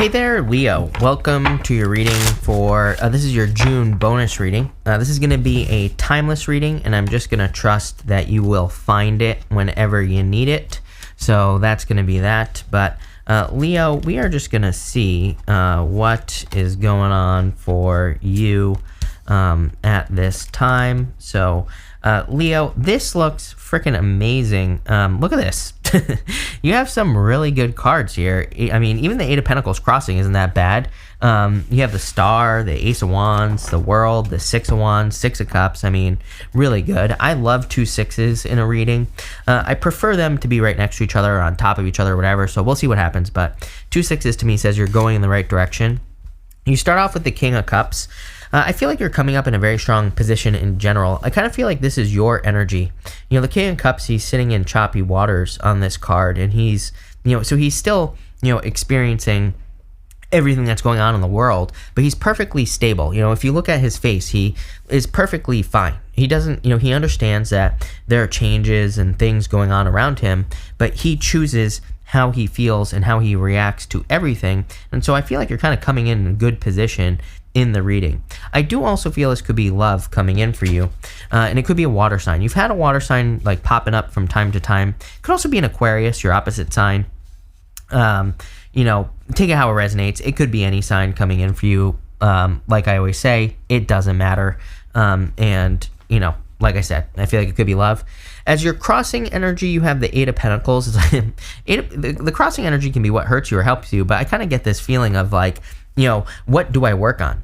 Hey there, Leo. Welcome to your reading for, this is your June bonus reading. This is going to be a timeless reading, and I'm just going to trust that you will find it whenever you need it. So that's going to be that. But Leo, we are just going to see what is going on for you at this time. So Leo, this looks freaking amazing. Look at this. You have some really good cards here. I mean, even the Eight of Pentacles crossing isn't that bad. You have the Star, the Ace of Wands, the World, the Six of Wands, Six of Cups. I mean, really good. I love 2 6s in a reading. I prefer them to be right next to each other or on top of each other or whatever, so we'll see what happens. But 2 6s to me says you're going in the right direction. You start off with the King of Cups. I feel like you're coming up in a very strong position in general. I kind of feel like this is your energy. You know, the King of Cups, he's sitting in choppy waters on this card, and he's, so he's still, experiencing everything that's going on in the world, but he's perfectly stable. If you look at his face, he is perfectly fine. He doesn't, he understands that there are changes and things going on around him, but he chooses how he feels and how he reacts to everything. And so I feel like you're kind of coming in a good position in the reading. I do also feel this could be love coming in for you, and it could be a water sign. You've had a water sign like popping up from time to time. It could also be an Aquarius, your opposite sign. Take it how it resonates. It could be any sign coming in for you. Like I always say, it doesn't matter. Like I said, I feel like it could be love. As your crossing energy, you have the Eight of Pentacles. The crossing energy can be what hurts you or helps you, but I kind of get this feeling of like, what do I work on?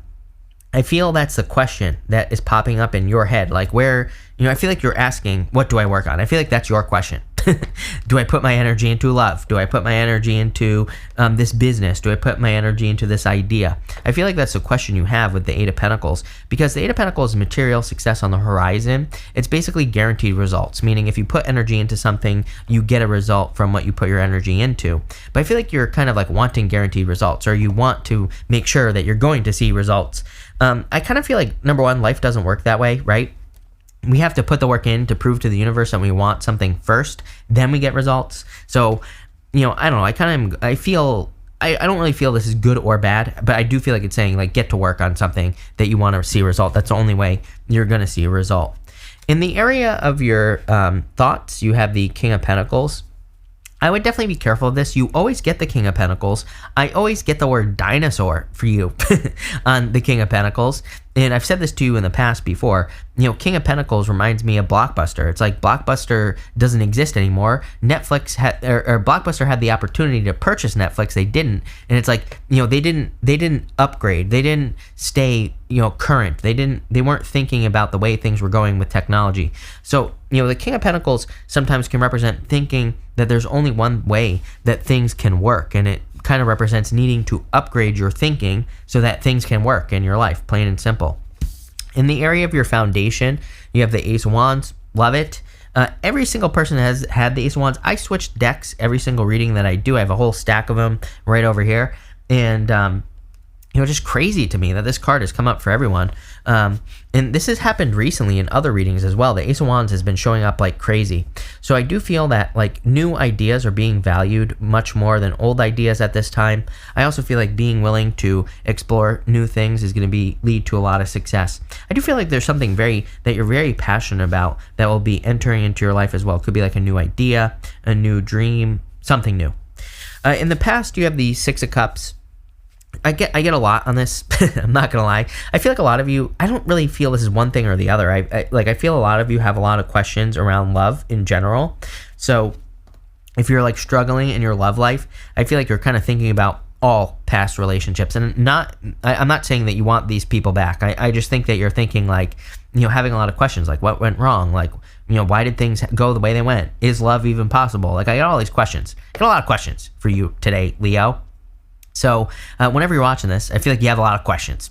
I feel that's the question that is popping up in your head. Like where, I feel like you're asking, what do I work on? I feel like that's your question. Do I put my energy into love? Do I put my energy into this business? Do I put my energy into this idea? I feel like that's the question you have with the Eight of Pentacles, because the Eight of Pentacles is material success on the horizon. It's basically guaranteed results, meaning if you put energy into something, you get a result from what you put your energy into. But I feel like you're kind of like wanting guaranteed results, or you want to make sure that you're going to see results. I kind of feel like, number one, life doesn't work that way, right? We have to put the work in to prove to the universe that we want something first, then we get results. So, I don't know. I don't really feel this is good or bad, but I do feel like it's saying like get to work on something that you want to see a result. That's the only way you're going to see a result. In the area of your thoughts, you have the King of Pentacles. I would definitely be careful of this. You always get the King of Pentacles. I always get the word dinosaur for you on the King of Pentacles. And I've said this to you in the past before. King of Pentacles reminds me of Blockbuster. It's like Blockbuster doesn't exist anymore. Netflix had, or Blockbuster had the opportunity to purchase Netflix. They didn't. And it's like, they didn't upgrade. They didn't stay, current. They weren't thinking about the way things were going with technology. So, the King of Pentacles sometimes can represent thinking that there's only one way that things can work, and it kind of represents needing to upgrade your thinking so that things can work in your life, plain and simple. In the area of your foundation, you have the Ace of Wands. Love it. Every single person has had the Ace of Wands. I switch decks every single reading that I do. I have a whole stack of them right over here, and just crazy to me that this card has come up for everyone. And this has happened recently in other readings as well. The Ace of Wands has been showing up like crazy. So I do feel that like new ideas are being valued much more than old ideas at this time. I also feel like being willing to explore new things is going to lead to a lot of success. I do feel like there's something that you're very passionate about that will be entering into your life as well. It could be like a new idea, a new dream, something new. In the past, you have the Six of Cups. I get a lot on this. I'm not gonna lie. I feel like a lot of you, I don't really feel this is one thing or the other. I feel a lot of you have a lot of questions around love in general. So if you're like struggling in your love life, I feel like you're kind of thinking about all past relationships, and I'm not saying that you want these people back. I just think that you're thinking like, having a lot of questions, like what went wrong? Like, why did things go the way they went? Is love even possible? Like I got all these questions. I got a lot of questions for you today, Leo. So whenever you're watching this, I feel like you have a lot of questions.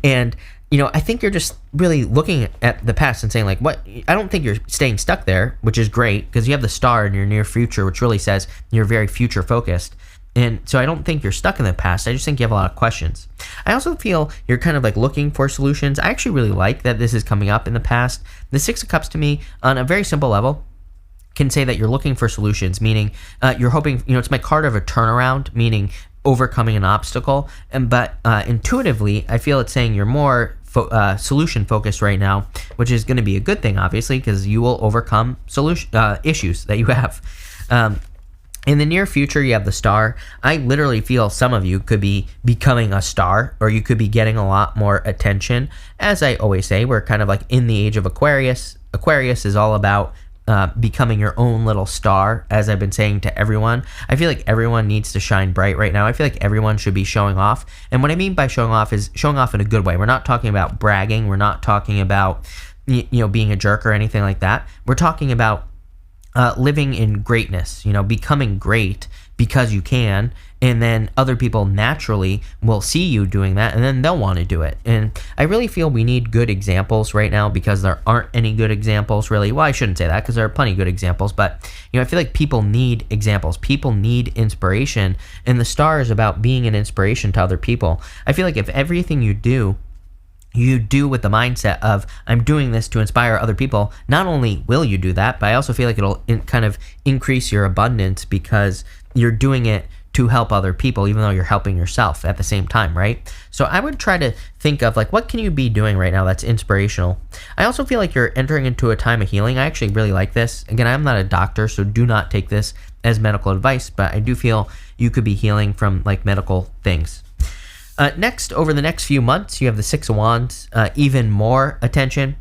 And, I think you're just really looking at the past and saying like, what? I don't think you're staying stuck there, which is great because you have the Star in your near future, which really says you're very future focused. And so I don't think you're stuck in the past. I just think you have a lot of questions. I also feel you're kind of like looking for solutions. I actually really like that this is coming up in the past. The Six of Cups to me, on a very simple level, can say that you're looking for solutions, meaning you're hoping, it's my card of a turnaround, meaning overcoming an obstacle. But intuitively, I feel it's saying you're more solution focused right now, which is going to be a good thing, obviously, because you will overcome issues that you have. In the near future, you have the star. I literally feel some of you could be becoming a star, or you could be getting a lot more attention. As I always say, we're kind of like in the age of Aquarius. Aquarius is all about becoming your own little star, as I've been saying to everyone. I feel like everyone needs to shine bright right now. I feel like everyone should be showing off. And what I mean by showing off is showing off in a good way. We're not talking about bragging. We're not talking about being a jerk or anything like that. We're talking about living in greatness, becoming great because you can, and then other people naturally will see you doing that, and then they'll want to do it. And I really feel we need good examples right now, because there aren't any good examples, really. Well, I shouldn't say that, because there are plenty of good examples, but I feel like people need examples. People need inspiration, and the star is about being an inspiration to other people. I feel like if everything you do with the mindset of, I'm doing this to inspire other people, not only will you do that, but I also feel like it'll kind of increase your abundance, because you're doing it to help other people, even though you're helping yourself at the same time, right? So I would try to think of what can you be doing right now that's inspirational. I also feel like you're entering into a time of healing. I actually really like this. Again, I'm not a doctor, so do not take this as medical advice, but I do feel you could be healing from medical things. Next, over the next few months, you have the Six of Wands, even more attention.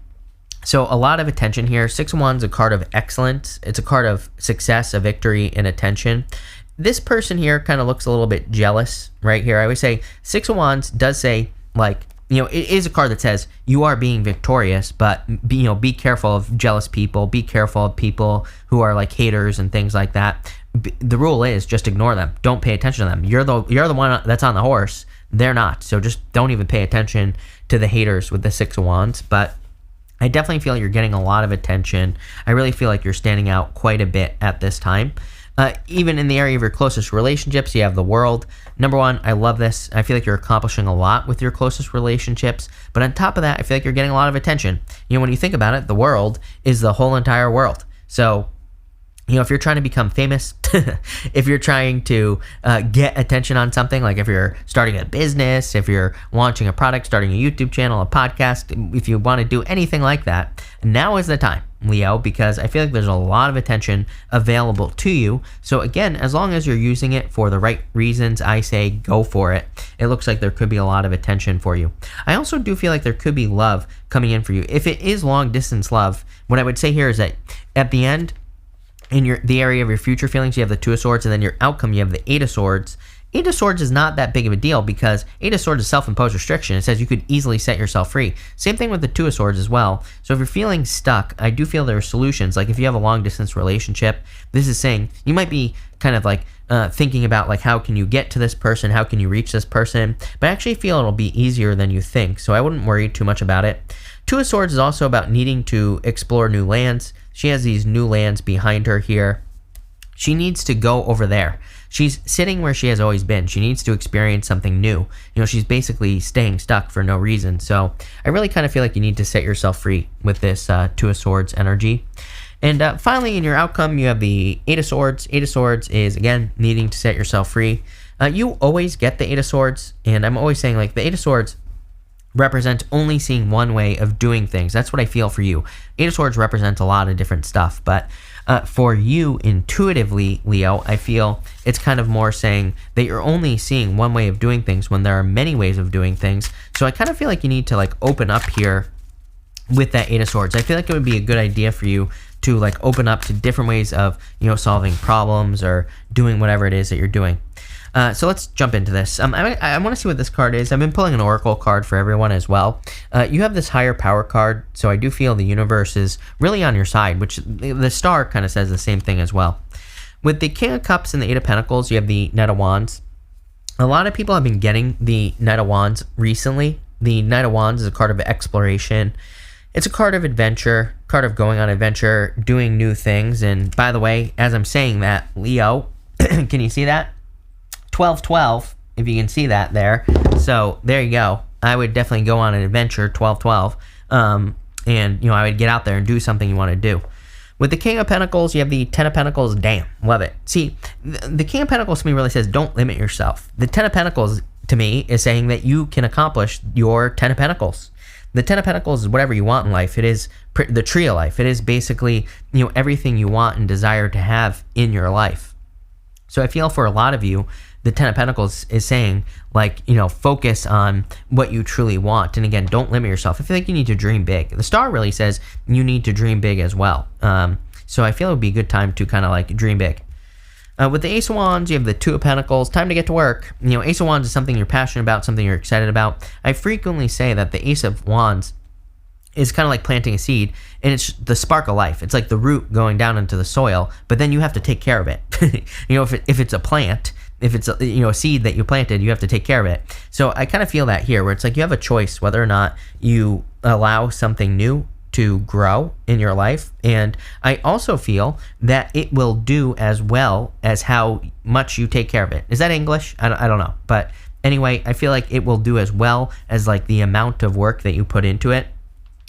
So a lot of attention here. Six of Wands is a card of excellence. It's a card of success, a victory, and attention. This person here kind of looks a little bit jealous right here. I always say Six of Wands does say, it is a card that says you are being victorious, but be careful of jealous people. Be careful of people who are haters and things like that. The rule is just ignore them. Don't pay attention to them. You're the one that's on the horse. They're not. So just don't even pay attention to the haters with the Six of Wands. But I definitely feel you're getting a lot of attention. I really feel like you're standing out quite a bit at this time. Even in the area of your closest relationships, you have the World. Number one, I love this. I feel like you're accomplishing a lot with your closest relationships. But on top of that, I feel like you're getting a lot of attention. When you think about it, the world is the whole entire world. So if you're trying to become famous, if you're trying to get attention on something, like if you're starting a business, if you're launching a product, starting a YouTube channel, a podcast, if you want to do anything like that, now is the time, Leo, because I feel like there's a lot of attention available to you. So again, as long as you're using it for the right reasons, I say go for it. It looks like there could be a lot of attention for you. I also do feel like there could be love coming in for you. If it is long distance love, what I would say here is that at the end, in the area of your future feelings, you have the Two of Swords, and then your outcome, you have the Eight of Swords. Eight of Swords is not that big of a deal, because Eight of Swords is self-imposed restriction. It says you could easily set yourself free. Same thing with the Two of Swords as well. So if you're feeling stuck, I do feel there are solutions. Like if you have a long-distance relationship, this is saying you might be kind of thinking about how can you get to this person, how can you reach this person, but I actually feel it'll be easier than you think, so I wouldn't worry too much about it. Two of Swords is also about needing to explore new lands. She has these new lands behind her here. She needs to go over there. She's sitting where she has always been. She needs to experience something new. She's basically staying stuck for no reason. So I really kind of feel like you need to set yourself free with this Two of Swords energy. And finally, in your outcome, you have the Eight of Swords. Eight of Swords is, again, needing to set yourself free. You always get the Eight of Swords, and I'm always saying, the Eight of Swords represents only seeing one way of doing things. That's what I feel for you. Eight of Swords represents a lot of different stuff, but for you intuitively, Leo, I feel it's kind of more saying that you're only seeing one way of doing things when there are many ways of doing things. So I kind of feel like you need to open up here with that Eight of Swords. I feel like it would be a good idea for you to open up to different ways of solving problems or doing whatever it is that you're doing. So let's jump into this. I want to see what this card is. I've been pulling an oracle card for everyone as well. You have this higher power card, so I do feel the universe is really on your side, which the star kind of says the same thing as well. With the King of Cups and the Eight of Pentacles, you have the Knight of Wands. A lot of people have been getting the Knight of Wands recently. The Knight of Wands is a card of exploration. It's a card of adventure, card of going on adventure, doing new things. And by the way, as I'm saying that, Leo, can you see that? 12-12, if you can see that there. So there you go. I would definitely go on an adventure, 12-12. And I would get out there and do something you want to do. With the King of Pentacles, you have the Ten of Pentacles. Damn, love it. See, the King of Pentacles to me really says don't limit yourself. The Ten of Pentacles to me is saying that you can accomplish your Ten of Pentacles. The Ten of Pentacles is whatever you want in life. It is the tree of life. It is basically, everything you want and desire to have in your life. So I feel for a lot of you, the Ten of Pentacles is saying, focus on what you truly want. And again, don't limit yourself. I feel like you need to dream big. The Star really says you need to dream big as well. So I feel it would be a good time to kind of dream big. With the Ace of Wands, you have the Two of Pentacles. Time to get to work. Ace of Wands is something you're passionate about, something you're excited about. I frequently say that the Ace of Wands is kind of like planting a seed, and it's the spark of life. It's like the root going down into the soil, but then you have to take care of it. If it's a plant, if it's a seed that you planted, you have to take care of it. So I kind of feel that here, where it's like you have a choice whether or not you allow something new to grow in your life. And I also feel that it will do as well as how much you take care of it. Is that English? I don't know. But anyway, I feel like it will do as well as the amount of work that you put into it.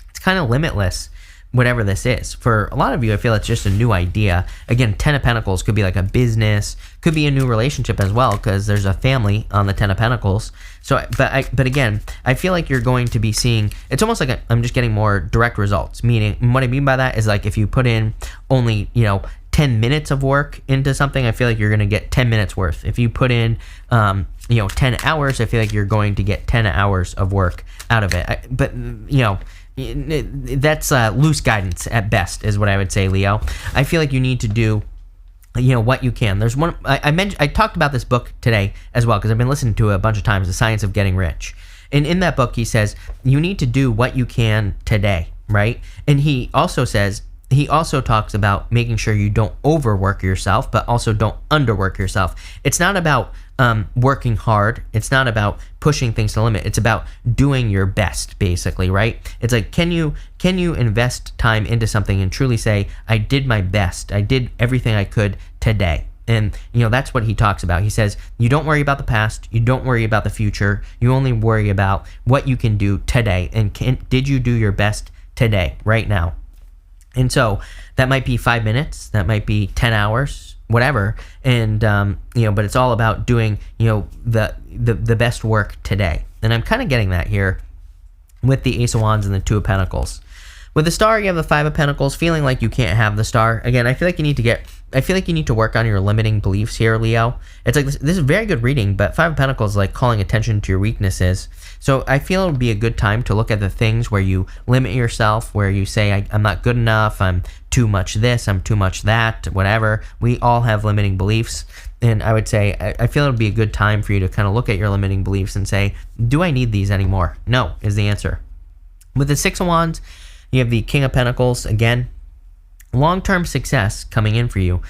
It's kind of limitless, whatever this is. For a lot of you, I feel it's just a new idea. Again, Ten of Pentacles could be like a business, could be a new relationship as well, because there's a family on the Ten of Pentacles. So, but again, I feel like you're going to be seeing, it's almost like I'm just getting more direct results. Meaning, what I mean by that is if you put in only, 10 minutes of work into something, I feel like you're going to get 10 minutes worth. If you put in, 10 hours, I feel like you're going to get 10 hours of work out of it. That's loose guidance at best, is what I would say, Leo. I feel like you need to do what you can. There's one I talked about this book today as well, because I've been listening to it a bunch of times, The Science of Getting Rich. And in that book, he says you need to do what you can today, right? And he also talks about making sure you don't overwork yourself, but also don't underwork yourself. It's not about working hard. It's not about pushing things to the limit. It's about doing your best, basically, right? It's like, can you invest time into something and truly say, I did my best. I did everything I could today. And, that's what he talks about. He says, you don't worry about the past. You don't worry about the future. You only worry about what you can do today. And did you do your best today, right now? And so that might be 5 minutes, that might be 10 hours, whatever. And, but it's all about doing, the best work today. And I'm kind of getting that here with the Ace of Wands and the Two of Pentacles. With the Star, you have the Five of Pentacles, feeling like you can't have the Star. Again, I feel like you need to work on your limiting beliefs here, Leo. It's like this is very good reading, but Five of Pentacles is like calling attention to your weaknesses. So I feel it would be a good time to look at the things where you limit yourself, where you say, I'm not good enough, I'm too much this, I'm too much that, whatever. We all have limiting beliefs. And I would say, I feel it would be a good time for you to kind of look at your limiting beliefs and say, do I need these anymore? No, is the answer. With the Six of Wands, you have the King of Pentacles. Again, long-term success coming in for you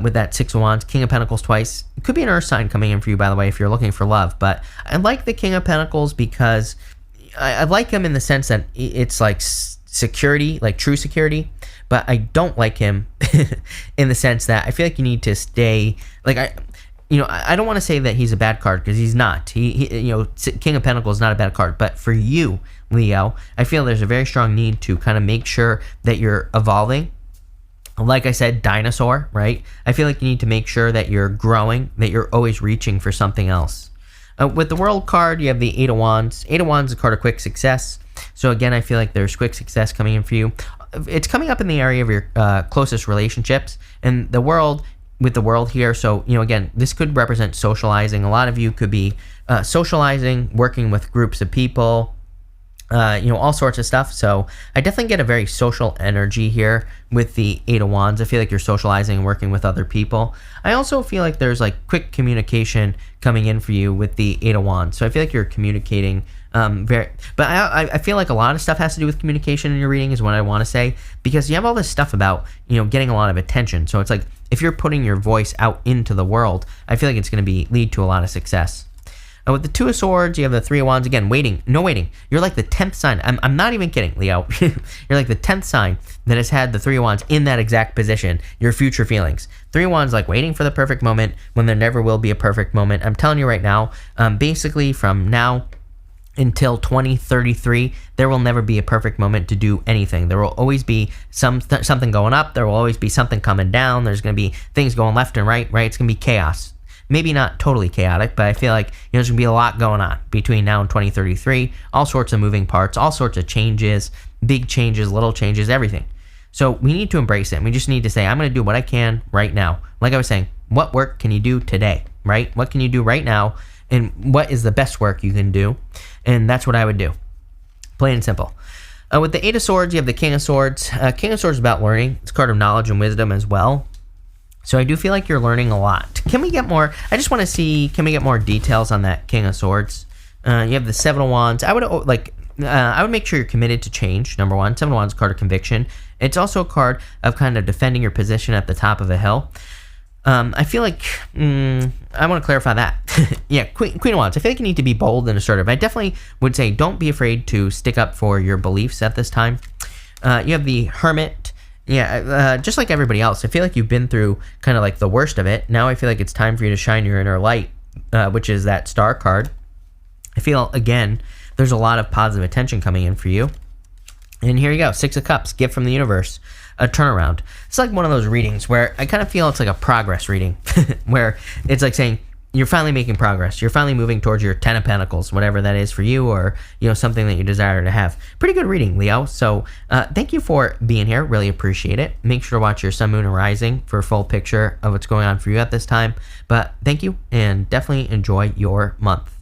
with that Six of Wands. King of Pentacles twice. It could be an earth sign coming in for you, by the way, if you're looking for love. But I like the King of Pentacles because I like him in the sense that it's like security, like true security. But I don't like him in the sense that I feel like you need to stay, I don't want to say that he's a bad card, because he's not. He King of Pentacles is not a bad card. But for you, Leo, I feel there's a very strong need to kind of make sure that you're evolving. Like I said, dinosaur, right? I feel like you need to make sure that you're growing, that you're always reaching for something else. With the World card, you have the Eight of Wands. Eight of Wands is a card of quick success. So again, I feel like there's quick success coming in for you. It's coming up in the area of your closest relationships. And the World, with the World here, so, again, this could represent socializing. A lot of you could be socializing, working with groups of people, all sorts of stuff. So I definitely get a very social energy here with the Eight of Wands. I feel like you're socializing and working with other people. I also feel like there's quick communication coming in for you with the Eight of Wands. So I feel like you're communicating but I feel like a lot of stuff has to do with communication in your reading, is what I want to say, because you have all this stuff about, getting a lot of attention. So it's like, if you're putting your voice out into the world, I feel like it's going to lead to a lot of success. With the Two of Swords, you have the Three of Wands. Again, waiting. You're like the 10th sign. I'm not even kidding, Leo. You're like the 10th sign that has had the Three of Wands in that exact position. Your future feelings. Three of Wands, waiting for the perfect moment when there never will be a perfect moment. I'm telling you right now, basically from now until 2033, there will never be a perfect moment to do anything. There will always be something going up. There will always be something coming down. There's going to be things going left and right? It's going to be chaos. Maybe not totally chaotic, but I feel like there's going to be a lot going on between now and 2033. All sorts of moving parts, all sorts of changes, big changes, little changes, everything. So we need to embrace it. We just need to say, I'm going to do what I can right now. Like I was saying, what work can you do today, right? What can you do right now? And what is the best work you can do? And that's what I would do. Plain and simple. With the Eight of Swords, you have the King of Swords. King of Swords is about learning. It's a card of knowledge and wisdom as well. So I do feel like you're learning a lot. Can we get more? I just want to see, can we get more details on that King of Swords? You have the Seven of Wands. I would make sure you're committed to change, number one. Seven of Wands is a card of conviction. It's also a card of kind of defending your position at the top of a hill. I feel like, I want to clarify that. Yeah, Queen of Wands. I feel like you need to be bold and assertive. I definitely would say don't be afraid to stick up for your beliefs at this time. You have the Hermit. Yeah, just like everybody else, I feel like you've been through kind of like the worst of it. Now I feel like it's time for you to shine your inner light, which is that Star card. I feel, again, there's a lot of positive attention coming in for you. And here you go, Six of Cups, gift from the universe, a turnaround. It's like one of those readings where I kind of feel it's like a progress reading, where it's like saying you're finally making progress. You're finally moving towards your 10 of Pentacles, whatever that is for you, or something that you desire to have. Pretty good reading, Leo. So thank you for being here. Really appreciate it. Make sure to watch your Sun, Moon, and Rising for a full picture of what's going on for you at this time. But thank you, and definitely enjoy your month.